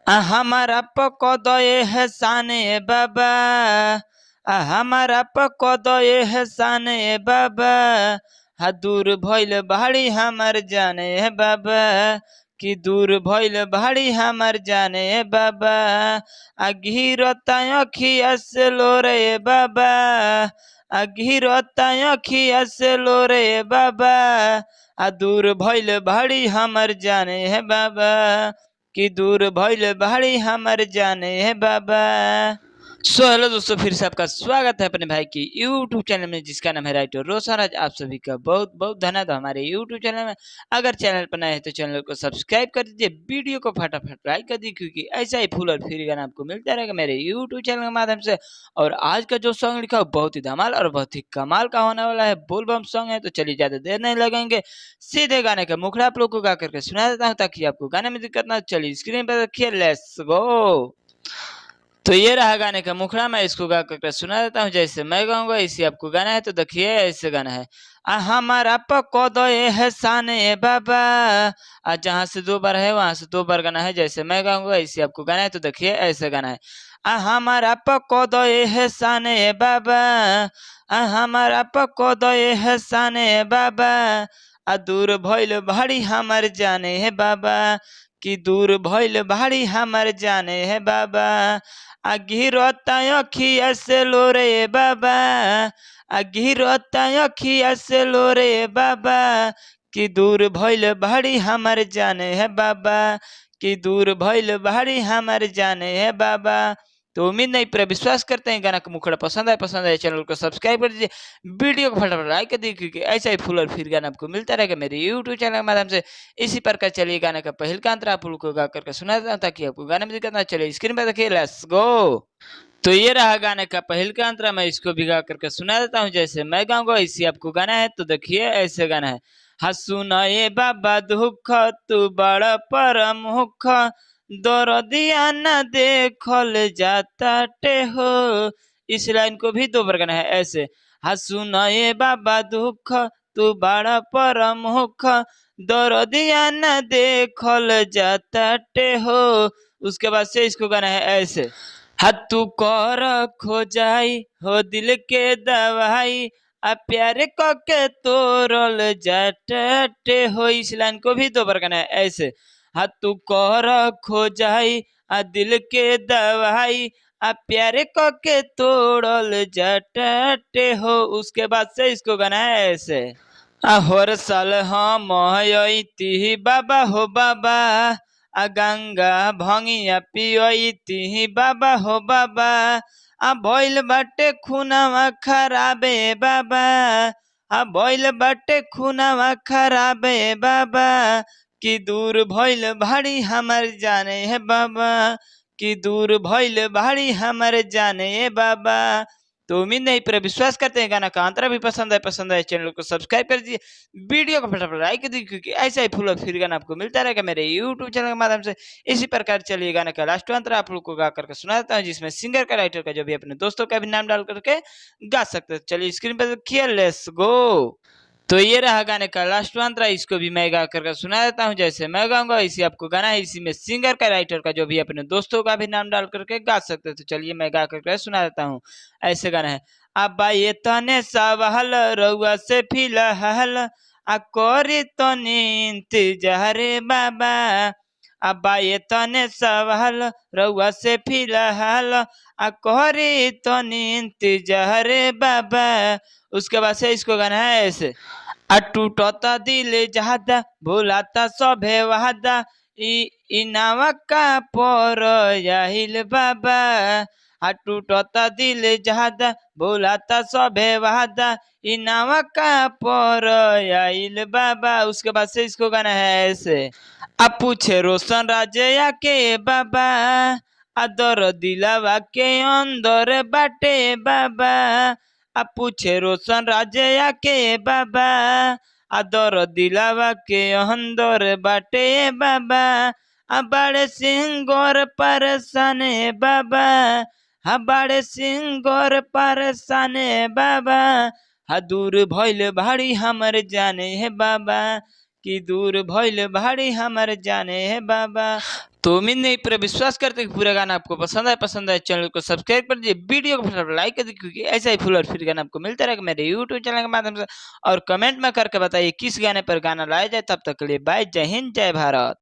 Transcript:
हमारा पकदये एहसान बाबा, हमारा पकदये एहसान बाबा। दूर भइल भाड़ी हमर जाने बाबा, कि दूर भइल भाड़ी हमर जाने बाबा। घिरता अखिया से लोरे बाबा, घिरता अखिया से लोरे बाबा। दूर भइल भाड़ी हमर जाने है बाबा, कि दूर भइल भाड़ी हमर जाने है बाबा। हेलो दोस्तों, फिर से आपका स्वागत है अपने भाई की YouTube चैनल में, जिसका नाम है राइटर रोशन। आज आप सभी का बहुत बहुत धन्यवाद हमारे YouTube चैनल में। अगर चैनल पर नए हैं तो चैनल को सब्सक्राइब कर दीजिए, वीडियो को फटाफट लाइक कर दीजिए, क्योंकि ऐसा ही फुल और फ्री गाना आपको मिलता रहेगा मेरे YouTube चैनल के माध्यम से। और आज का जो सॉन्ग लिखा बहुत ही धमाल और बहुत ही कमाल का होने वाला है, बोलबम सॉन्ग है। तो चलिए ज्यादा देर नहीं लगेंगे, सीधे गाने का मुखड़ा आप लोग को गा करके सुना देता हूँ, ताकि आपको गाने में दिक्कत ना। चलिए स्क्रीन पर रखिए, लेट्स गो। तो ये रहा गाने का मुखड़ा, मैं इसको गा करके सुना देता हूँ। जैसे मैं गाऊंगा इसी आपको गाना है, तो देखिए ऐसे गाना है। हमारा पकदये एहसान बाबा। जहाँ से 2 बार है वहां से 2 बार गाना है। जैसे मैं गाऊंगा इसी आपको गाना है, तो देखिए ऐसे गाना है। हमारा पकदये एहसान बाबा, हमारा पकदये एहसान बाबा। दूर भइल भाड़ी हमर जाने है बाबा, कि दूर भइल भाड़ी हमर जाने है बाबा। घिरता अखिया से लोरे बाबा, घिरता अखिया से लोरे बाबा। कि दूर भइल भाड़ी हमर जाने है बाबा, कि दूर भइल भाड़ी हमर जाने है बाबा। तो उम्मीद नहीं पूरा विश्वास करते हैं गाना का मुखड़ा पसंद आए चैनल को सब्सक्राइब कर दीजिए, वीडियो को फटाफट लाइक कर दीजिए, क्योंकि ऐसा ही फुल और फिर गाना आपको मिलता रहेगा मेरे यूट्यूब चैनल के माध्यम से। इसी प्रकार चलिए गाने का पहल का अंतरा आप लोग को गा करके सुना देता हूं, ताकि आपको गाने में दिक्कत ना। चलिए स्क्रीन पर देखिए, लेट्स गो। तो ये रहा गाने का पहल का अंतरा, मैं इसको भी गा करके सुना देता हूँ। जैसे मैं गाऊंगा इसी आपको गाना है, तो देखिए ऐसे गाना है। सुनाए बाबा दुख तू बड़ा परमुख, दरदिया न देखल जाता टे हो। इस लाइन को भी 2 बार गाना है ऐसे। सुनाए बाबा दुख तू बड़ा परमुख, दरदिया न देखल जाता टे हो। उसके बाद से इसको गाना है ऐसे। तू कर खो जाई हो दिल के दवाई, प्यार के तोरल जाटे हो। इस लाइन को भी 2 बार गाना है ऐसे। तू कर खो जाई दिल के दवाई, प्यार के तोड़ल जाटे हो। उसके बाद से इसको गाना है ऐसे। हर साल हम अइती बाबा हो बाबा, गंगा भंगिया पियती बाबा हो बाबा। भइल बाटे खुनावा खराबे बाबा, भइल बाटे खुनावा खराबे बाबा। कि दूर भइल भाड़ी हमर जाने है बाबा, कि दूर भइल भाड़ी हमर जाने है बाबा। तो उम्मीद नहीं पूरा विश्वास करते हैं गाना का अंतरा भी पसंद है चैनल को सब्सक्राइब कर दीजिए, वीडियो को फटाफट लाइक कर दीजिए, क्योंकि ऐसा ही फुल और फिर गाना आपको मिलता रहेगा मेरे यूट्यूब चैनल के माध्यम से। इसी प्रकार चलिए गाने का लास्ट अंतरा आप लोग को गा करके सुना देता हूँ, जिसमें सिंगर का राइटर का जो भी अपने दोस्तों का भी नाम डाल करके गा सकते हैं। चलिए स्क्रीन पर देखिए, लेट्स गो। तो ये रहा गाने का लास्ट अंतरा, इसको भी मैं गा करके सुना देता हूँ। जैसे मैं गाऊंगा इसी आपको गाना है, इसी में सिंगर का राइटर का जो भी अपने दोस्तों का भी नाम डाल करके गा सकते हैं। तो चलिए मैं गा करके सुना देता हूँ। ऐसे गाना है। अब्बा ये तने सवाल रउआ से फिलहाल, करी तनी इंतजार बाबा। अब्बा ये तने सवाल रउआ से फिलहाल, करी तनी इंतजार बाबा। उसके बाद से इसको गाना है ऐसे। टूटता दिल जहादा भूलाता सभे वादा, इनावा का पर याहिल बाबा। टूटता दिल जहादा भूलाता सभे वादा, इनावा का पर याहिल बाबा। उसके बाद से इसको गाना है ऐसे। पूछे रोशन राजया के बाबा, दर दिलावा के अंदर बाटे बाबा। पूछे रोशन राजया के बाबा, दर दिलावा के अंदर बाटे बाबा। बड़े सिंगर परेशान बाबा, बड़े सिंगर परेशान बाबा। दूर भइल भाड़ी हमर जाने है बाबा, कि दूर भइल भाड़ी हमर जाने है बाबा। तो उम्मीद नहीं पूरा विश्वास करते कि पूरा गाना आपको पसंद आए चैनल को सब्सक्राइब कर दीजिए, वीडियो को फटाफट लाइक कर दीजिए, क्योंकि ऐसा ही फुल और फिर गाना आपको मिलता रहेगा मेरे यूट्यूब चैनल के माध्यम से। और कमेंट में करके बताइए किस गाने पर गाना लाया जाए। तब तक के लिए बाय, जय हिंद, जय भारत।